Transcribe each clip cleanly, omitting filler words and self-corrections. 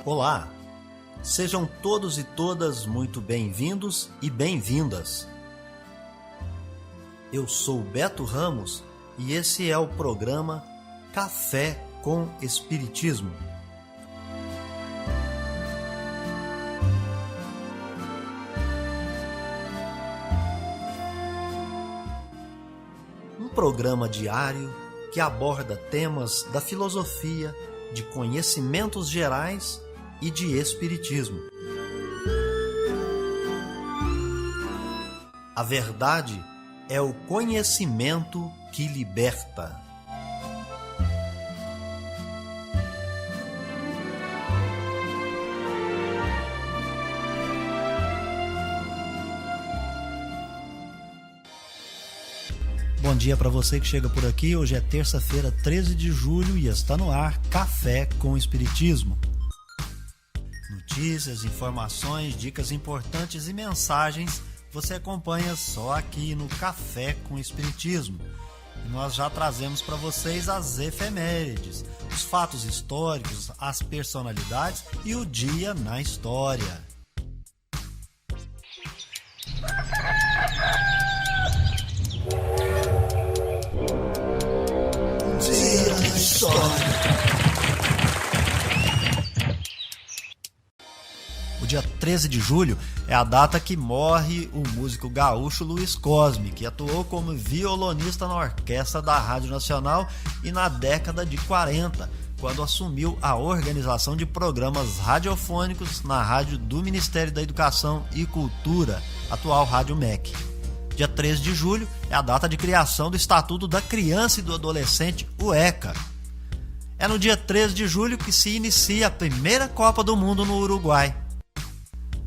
Olá, sejam todos e todas muito bem-vindos e bem-vindas. Eu sou Beto Ramos e esse é o programa Café com Espiritismo. Um programa diário que aborda temas da filosofia, de conhecimentos gerais e de espiritismo. A verdade é o conhecimento que liberta. Bom dia para você que chega por aqui. Hoje é terça-feira, 13 de julho e está no ar Café com Espiritismo. Notícias, informações, dicas importantes e mensagens você acompanha só aqui no Café com Espiritismo. E nós já trazemos para vocês as efemérides, os fatos históricos, as personalidades e o dia na história. Dia na história. O dia 13 de julho é a data que morre o músico gaúcho Luiz Cosme, que atuou como violonista na orquestra da Rádio Nacional e na década de 40, quando assumiu a organização de programas radiofônicos na rádio do Ministério da Educação e Cultura, atual Rádio MEC. Dia 13 de julho é a data de criação do Estatuto da Criança e do Adolescente, o ECA. É no dia 13 de julho que se inicia a primeira Copa do Mundo no Uruguai.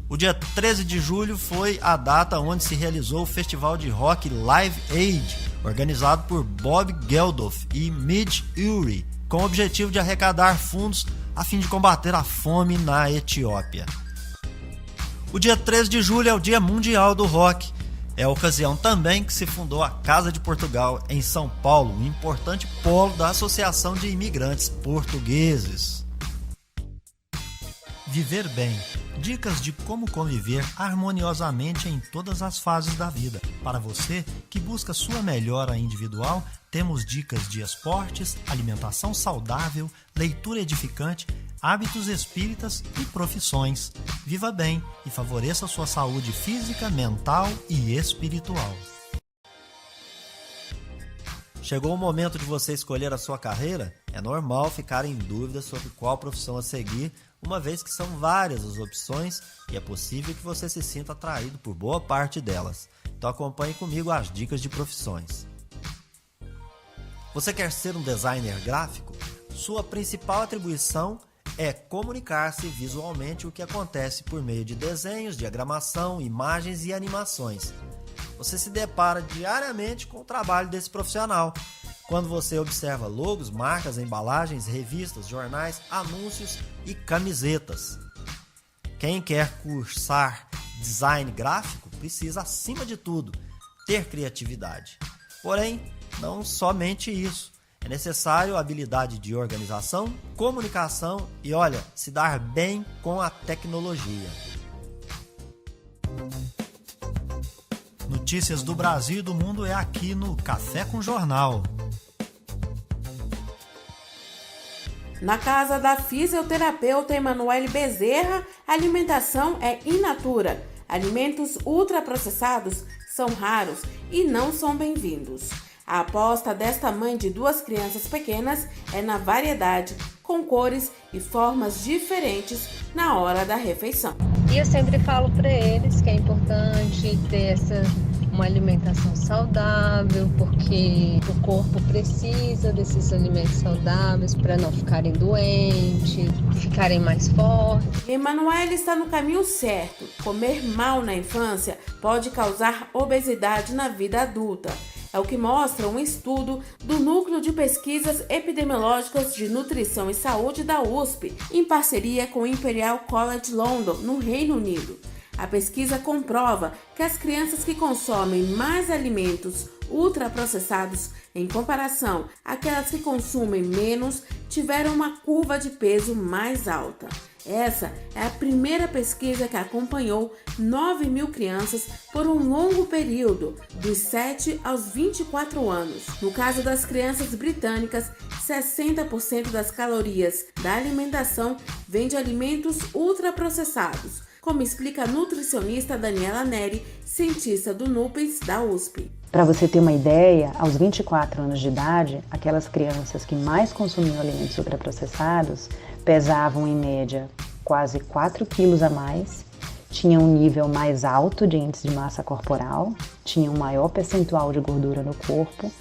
O dia 13 de julho foi a data onde se realizou o festival de rock Live Aid, organizado por Bob Geldof e Midge Ure, com o objetivo de arrecadar fundos a fim de combater a fome na Etiópia. O dia 13 de julho é o Dia Mundial do Rock. É a ocasião também que se fundou a Casa de Portugal em São Paulo, um importante polo da Associação de Imigrantes Portugueses. Viver bem. Dicas de como conviver harmoniosamente em todas as fases da vida. Para você que busca sua melhora individual, temos dicas de esportes, alimentação saudável, leitura edificante, hábitos espíritas e profissões. Viva bem e favoreça sua saúde física, mental e espiritual. Chegou o momento de você escolher a sua carreira? É normal ficar em dúvida sobre qual profissão a seguir, uma vez que são várias as opções e é possível que você se sinta atraído por boa parte delas. Então acompanhe comigo as dicas de profissões. Você quer ser um designer gráfico? Sua principal atribuição é comunicar-se visualmente o que acontece por meio de desenhos, diagramação, imagens e animações. Você se depara diariamente com o trabalho desse profissional, quando você observa logos, marcas, embalagens, revistas, jornais, anúncios e camisetas. Quem quer cursar design gráfico precisa, acima de tudo, ter criatividade. Porém, não somente isso. É necessário habilidade de organização, comunicação e, se dar bem com a tecnologia. Notícias do Brasil e do mundo é aqui no Café com Jornal. Na casa da fisioterapeuta Emanuele Bezerra, a alimentação é in natura. Alimentos ultraprocessados são raros e não são bem-vindos. A aposta desta mãe de 2 crianças pequenas é na variedade, com cores e formas diferentes na hora da refeição. E eu sempre falo para eles que é importante ter uma alimentação saudável, porque o corpo precisa desses alimentos saudáveis para não ficarem doentes, ficarem mais fortes. Emanuele está no caminho certo. Comer mal na infância pode causar obesidade na vida adulta. É o que mostra um estudo do Núcleo de Pesquisas Epidemiológicas de Nutrição e Saúde da USP, em parceria com o Imperial College London, no Reino Unido. A pesquisa comprova que as crianças que consomem mais alimentos ultraprocessados em comparação àquelas que consomem menos tiveram uma curva de peso mais alta. Essa é a primeira pesquisa que acompanhou 9.000 crianças por um longo período, dos 7 aos 24 anos. No caso das crianças britânicas, 60% das calorias da alimentação vem de alimentos ultraprocessados, como explica a nutricionista Daniela Neri, cientista do NUPES da USP. Para você ter uma ideia, aos 24 anos de idade, aquelas crianças que mais consumiam alimentos ultraprocessados pesavam em média quase 4 quilos a mais, tinham um nível mais alto de índice de massa corporal, tinham um maior percentual de gordura no corpo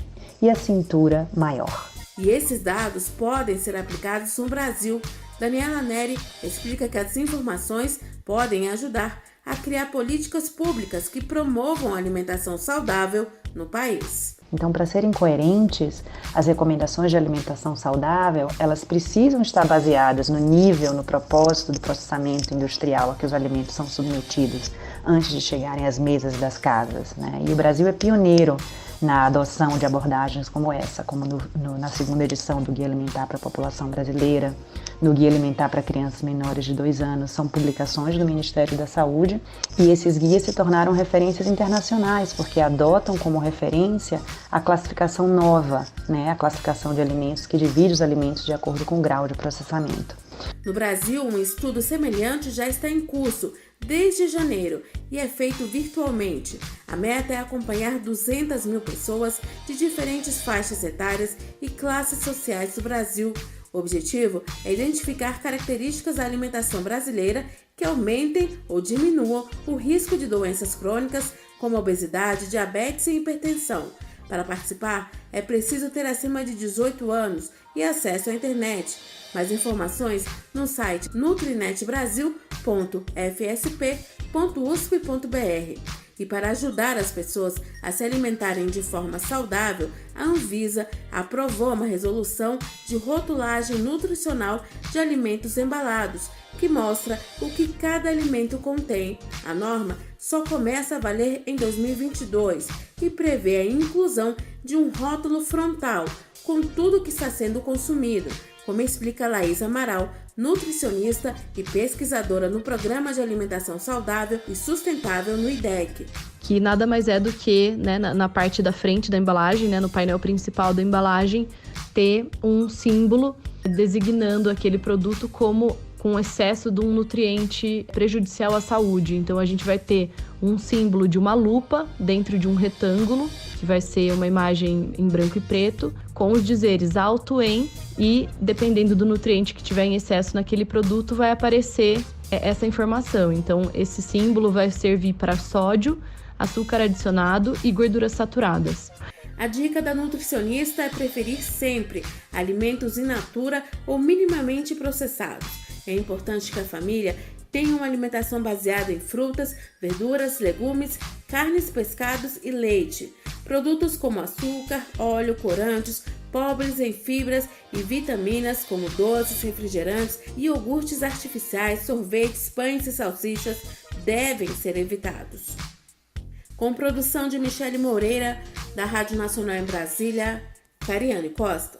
e a cintura maior. E esses dados podem ser aplicados no Brasil. Daniela Neri explica que as informações podem ajudar a criar políticas públicas que promovam a alimentação saudável no país. Então, para serem coerentes, as recomendações de alimentação saudável, elas precisam estar baseadas no nível, no propósito do processamento industrial a que os alimentos são submetidos antes de chegarem às mesas das casas, né? E o Brasil é pioneiro na adoção de abordagens como essa, como na segunda edição do Guia Alimentar para a População Brasileira, no Guia Alimentar para Crianças Menores de 2 anos, são publicações do Ministério da Saúde, e esses guias se tornaram referências internacionais, porque adotam como referência a classificação nova, né, a classificação de alimentos que divide os alimentos de acordo com o grau de processamento. No Brasil, um estudo semelhante já está em curso desde janeiro e é feito virtualmente. A meta é acompanhar 200.000 pessoas de diferentes faixas etárias e classes sociais do Brasil. O objetivo é identificar características da alimentação brasileira que aumentem ou diminuam o risco de doenças crônicas como obesidade, diabetes e hipertensão. Para participar, é preciso ter acima de 18 anos e acesso à internet. Mais informações no site nutrinetbrasil.fsp.usp.br. E para ajudar as pessoas a se alimentarem de forma saudável, a Anvisa aprovou uma resolução de rotulagem nutricional de alimentos embalados, que mostra o que cada alimento contém. A norma só começa a valer em 2022 e prevê a inclusão de um rótulo frontal com tudo que está sendo consumido, como explica Laís Amaral, nutricionista e pesquisadora no Programa de Alimentação Saudável e Sustentável no IDEC. Que nada mais é do que, né, na parte da frente da embalagem, né, no painel principal da embalagem, ter um símbolo designando aquele produto como com excesso de um nutriente prejudicial à saúde. Então a gente vai ter um símbolo de uma lupa dentro de um retângulo, que vai ser uma imagem em branco e preto, com os dizeres alto em, e dependendo do nutriente que tiver em excesso naquele produto, vai aparecer essa informação. Então esse símbolo vai servir para sódio, açúcar adicionado e gorduras saturadas. A dica da nutricionista é preferir sempre alimentos in natura ou minimamente processados. É importante que a família tenha uma alimentação baseada em frutas, verduras, legumes, carnes, pescados e leite. Produtos como açúcar, óleo, corantes, pobres em fibras e vitaminas como doces, refrigerantes, iogurtes artificiais, sorvetes, pães e salsichas devem ser evitados. Com produção de Michele Moreira, da Rádio Nacional em Brasília, Cariane Costa.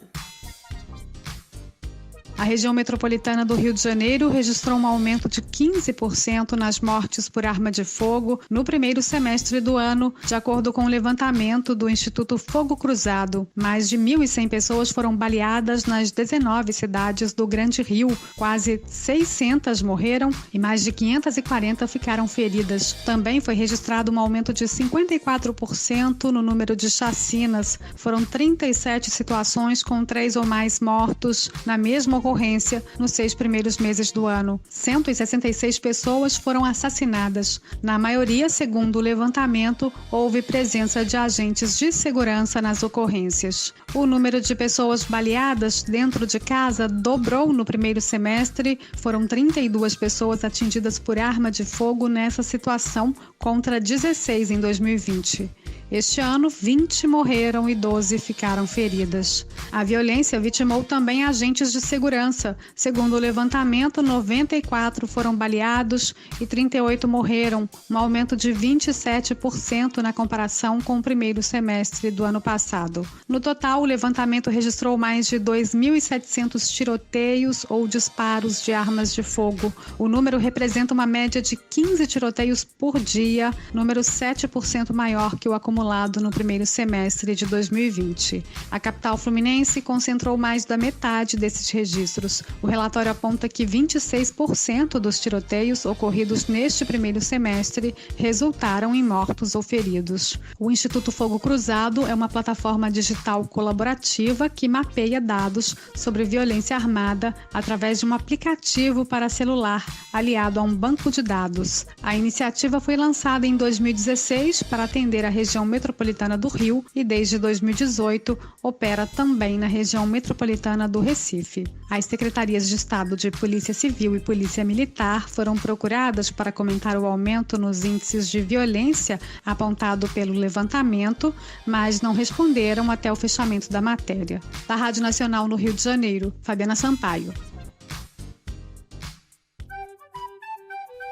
A região metropolitana do Rio de Janeiro registrou um aumento de 15% nas mortes por arma de fogo no primeiro semestre do ano, de acordo com o levantamento do Instituto Fogo Cruzado. Mais de 1.100 pessoas foram baleadas nas 19 cidades do Grande Rio. Quase 600 morreram e mais de 540 ficaram feridas. Também foi registrado um aumento de 54% no número de chacinas. Foram 37 situações com 3 ou mais mortos na mesma ocorrência nos 6 primeiros meses do ano. 166 pessoas foram assassinadas. Na maioria, segundo o levantamento, houve presença de agentes de segurança nas ocorrências. O número de pessoas baleadas dentro de casa dobrou no primeiro semestre. Foram 32 pessoas atingidas por arma de fogo nessa situação, contra 16 em 2020. Este ano, 20 morreram e 12 ficaram feridas. A violência vitimou também agentes de segurança. Segundo o levantamento, 94 foram baleados e 38 morreram, um aumento de 27% na comparação com o primeiro semestre do ano passado. No total, o levantamento registrou mais de 2.700 tiroteios ou disparos de armas de fogo. O número representa uma média de 15 tiroteios por dia, número 7% maior que o acumulado no primeiro semestre de 2020. A capital fluminense concentrou mais da metade desses registros. O relatório aponta que 26% dos tiroteios ocorridos neste primeiro semestre resultaram em mortos ou feridos. O Instituto Fogo Cruzado é uma plataforma digital colaborativa que mapeia dados sobre violência armada através de um aplicativo para celular aliado a um banco de dados. A iniciativa foi lançada em 2016 para atender a região metropolitana do Rio e desde 2018 opera também na região metropolitana do Recife. As secretarias de Estado de Polícia Civil e Polícia Militar foram procuradas para comentar o aumento nos índices de violência apontado pelo levantamento, mas não responderam até o fechamento da matéria. Da Rádio Nacional no Rio de Janeiro, Fabiana Sampaio.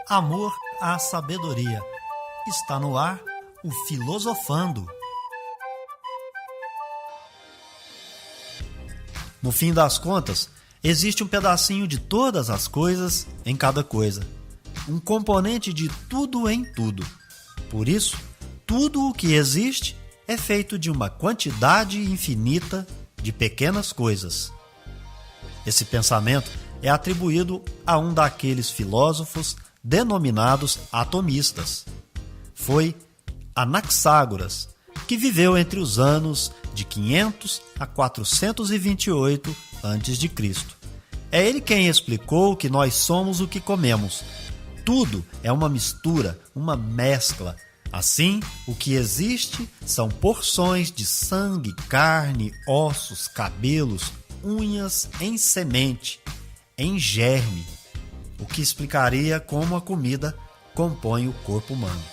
Amor à sabedoria. Está no ar o Filosofando. No fim das contas, existe um pedacinho de todas as coisas em cada coisa. Um componente de tudo em tudo. Por isso, tudo o que existe é feito de uma quantidade infinita de pequenas coisas. Esse pensamento é atribuído a um daqueles filósofos denominados atomistas. Foi Anaxágoras, que viveu entre os anos de 500 a 428 a.C. É ele quem explicou que nós somos o que comemos. Tudo é uma mistura, uma mescla. Assim, o que existe são porções de sangue, carne, ossos, cabelos, unhas em semente, em germe, o que explicaria como a comida compõe o corpo humano.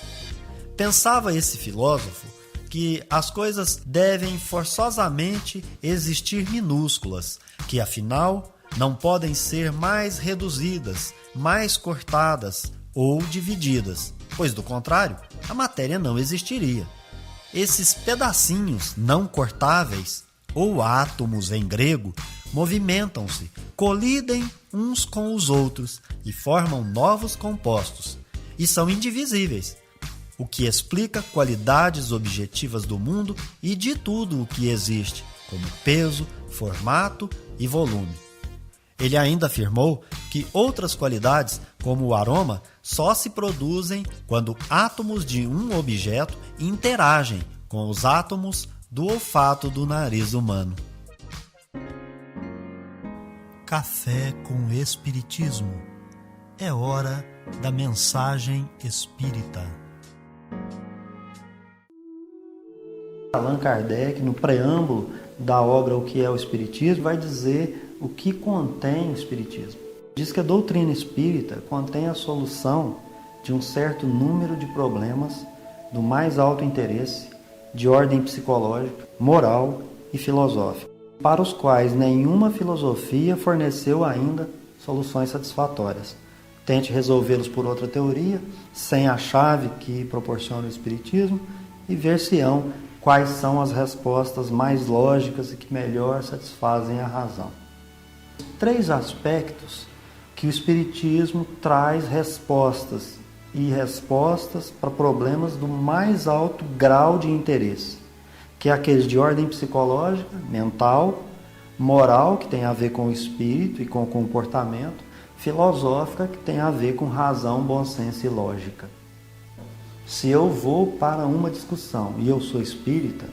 Pensava esse filósofo que as coisas devem forçosamente existir minúsculas, que afinal não podem ser mais reduzidas, mais cortadas ou divididas, pois do contrário, a matéria não existiria. Esses pedacinhos não cortáveis, ou átomos em grego, movimentam-se, colidem uns com os outros e formam novos compostos, e são indivisíveis, o que explica qualidades objetivas do mundo e de tudo o que existe, como peso, formato e volume. Ele ainda afirmou que outras qualidades, como o aroma, só se produzem quando átomos de um objeto interagem com os átomos do olfato do nariz humano. Café com Espiritismo. É hora da mensagem espírita. Allan Kardec, no preâmbulo da obra O que é o Espiritismo, vai dizer o que contém o Espiritismo. Diz que a doutrina espírita contém a solução de um certo número de problemas do mais alto interesse, de ordem psicológica, moral e filosófica, para os quais nenhuma filosofia forneceu ainda soluções satisfatórias. Tente resolvê-los por outra teoria, sem a chave que proporciona o Espiritismo, e ver-se-ão quais são as respostas mais lógicas e que melhor satisfazem a razão. 3 aspectos que o Espiritismo traz respostas para problemas do mais alto grau de interesse, que é aqueles de ordem psicológica, mental, moral, que tem a ver com o espírito e com o comportamento, filosófica, que tem a ver com razão, bom senso e lógica. Se eu vou para uma discussão e eu sou espírita,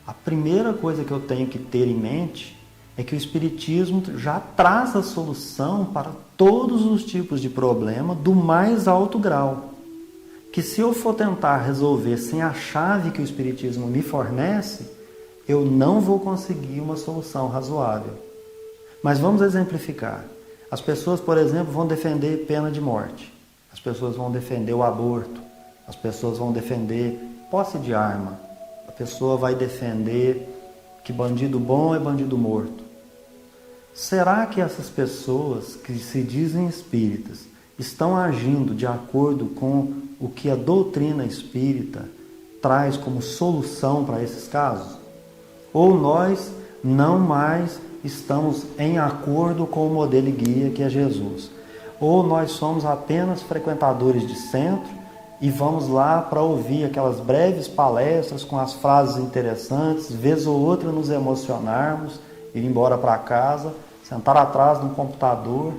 a primeira coisa que eu tenho que ter em mente é que o Espiritismo já traz a solução para todos os tipos de problema do mais alto grau. Que se eu for tentar resolver sem a chave que o Espiritismo me fornece, eu não vou conseguir uma solução razoável. Mas vamos exemplificar. As pessoas, por exemplo, vão defender pena de morte. As pessoas vão defender o aborto. As pessoas vão defender posse de arma. A pessoa vai defender que bandido bom é bandido morto. Será que essas pessoas que se dizem espíritas estão agindo de acordo com o que a doutrina espírita traz como solução para esses casos? Ou nós não mais estamos em acordo com o modelo e guia que é Jesus? Ou nós somos apenas frequentadores de centro e vamos lá para ouvir aquelas breves palestras com as frases interessantes, vez ou outra nos emocionarmos, ir embora para casa, sentar atrás de um computador,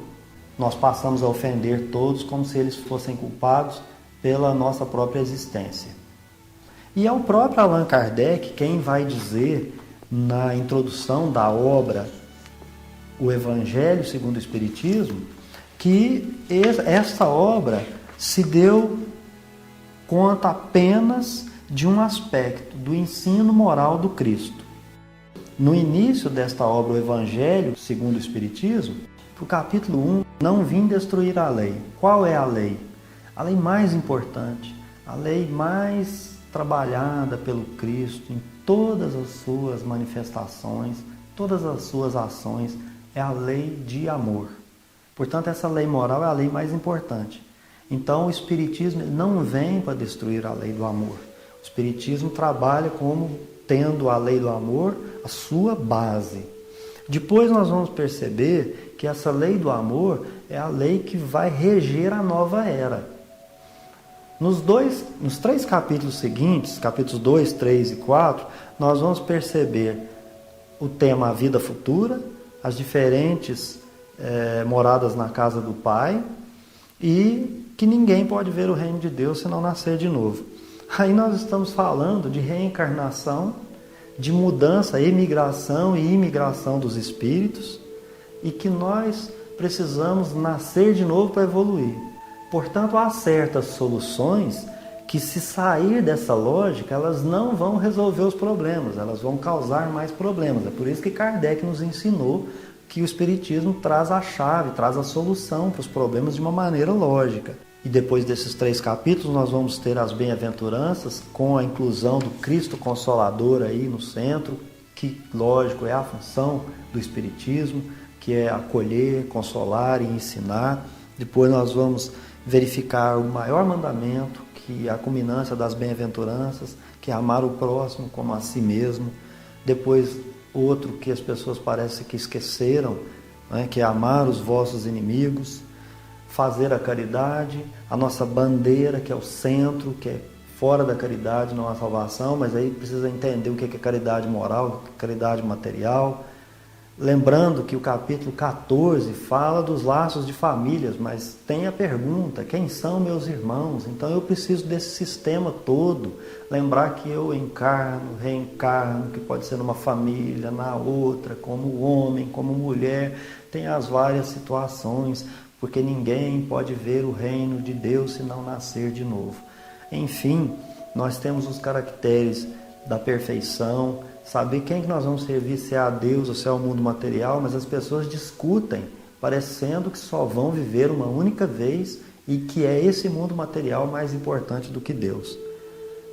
nós passamos a ofender todos como se eles fossem culpados pela nossa própria existência. E é o próprio Allan Kardec quem vai dizer na introdução da obra O Evangelho segundo o Espiritismo que essa obra se deu conta apenas de um aspecto do ensino moral do Cristo. No início desta obra, O Evangelho segundo o Espiritismo, no capítulo 1, não vim destruir a lei. Qual é a lei? A lei mais importante, a lei mais trabalhada pelo Cristo em todas as suas manifestações, todas as suas ações, é a lei de amor. Portanto, essa lei moral é a lei mais importante. Então, o Espiritismo não vem para destruir a lei do amor. O Espiritismo trabalha como tendo a lei do amor a sua base. Depois nós vamos perceber que essa lei do amor é a lei que vai reger a nova era. Nos 3 capítulos seguintes, capítulos 2, 3 e 4, nós vamos perceber o tema a vida futura, as diferentes moradas na casa do Pai e que ninguém pode ver o reino de Deus se não nascer de novo. Aí nós estamos falando de reencarnação, de mudança, emigração e imigração dos espíritos e que nós precisamos nascer de novo para evoluir. Portanto, há certas soluções que, se sair dessa lógica, elas não vão resolver os problemas, elas vão causar mais problemas. É por isso que Kardec nos ensinou que o Espiritismo traz a chave, traz a solução para os problemas de uma maneira lógica. E depois desses 3 capítulos nós vamos ter as bem-aventuranças com a inclusão do Cristo Consolador aí no centro, que, lógico, é a função do Espiritismo, que é acolher, consolar e ensinar. Depois nós vamos verificar o maior mandamento, que é a culminância das bem-aventuranças, que é amar o próximo como a si mesmo. Depois outro que as pessoas parecem que esqueceram, né, que é amar os vossos inimigos, fazer a caridade, a nossa bandeira, que é o centro, que é fora da caridade, não há salvação, mas aí precisa entender o que é caridade moral, o que é caridade material. Lembrando que o capítulo 14 fala dos laços de famílias, mas tem a pergunta, quem são meus irmãos? Então eu preciso desse sistema todo, lembrar que eu encarno, reencarno, que pode ser numa família, na outra, como homem, como mulher, tem as várias situações, porque ninguém pode ver o reino de Deus se não nascer de novo. Enfim, nós temos os caracteres da perfeição, saber quem que nós vamos servir, se é a Deus ou se é o mundo material, mas as pessoas discutem, parecendo que só vão viver uma única vez e que é esse mundo material mais importante do que Deus.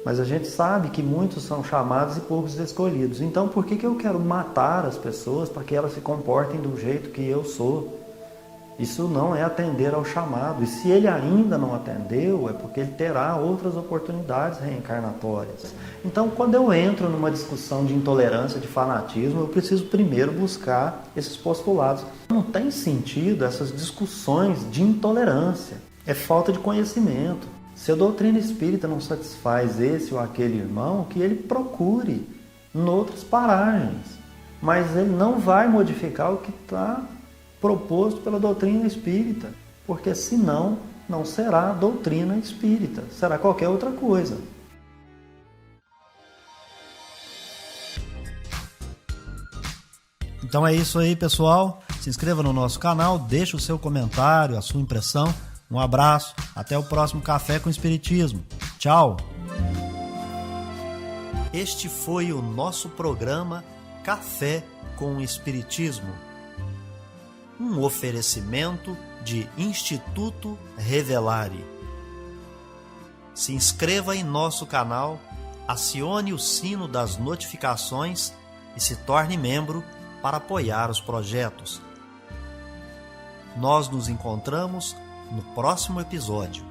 Mas a gente sabe que muitos são chamados e poucos escolhidos. Então por que eu quero matar as pessoas para que elas se comportem do jeito que eu sou? Isso não é atender ao chamado. E se ele ainda não atendeu, é porque ele terá outras oportunidades reencarnatórias. Então, quando eu entro numa discussão de intolerância, de fanatismo, eu preciso primeiro buscar esses postulados. Não tem sentido essas discussões de intolerância. É falta de conhecimento. Se a doutrina espírita não satisfaz esse ou aquele irmão, que ele procure em outras paragens. Mas ele não vai modificar o que está proposto pela doutrina espírita, porque senão não será doutrina espírita, será qualquer outra coisa. Então é isso aí, pessoal. Se inscreva no nosso canal, deixe o seu comentário, a sua impressão. Um abraço, até o próximo Café com Espiritismo. Tchau! Este foi o nosso programa Café com Espiritismo. Um oferecimento de Instituto Revelare. Se inscreva em nosso canal acione o sino das notificações e se torne membro para apoiar os projetos. Nós nos encontramos no próximo episódio.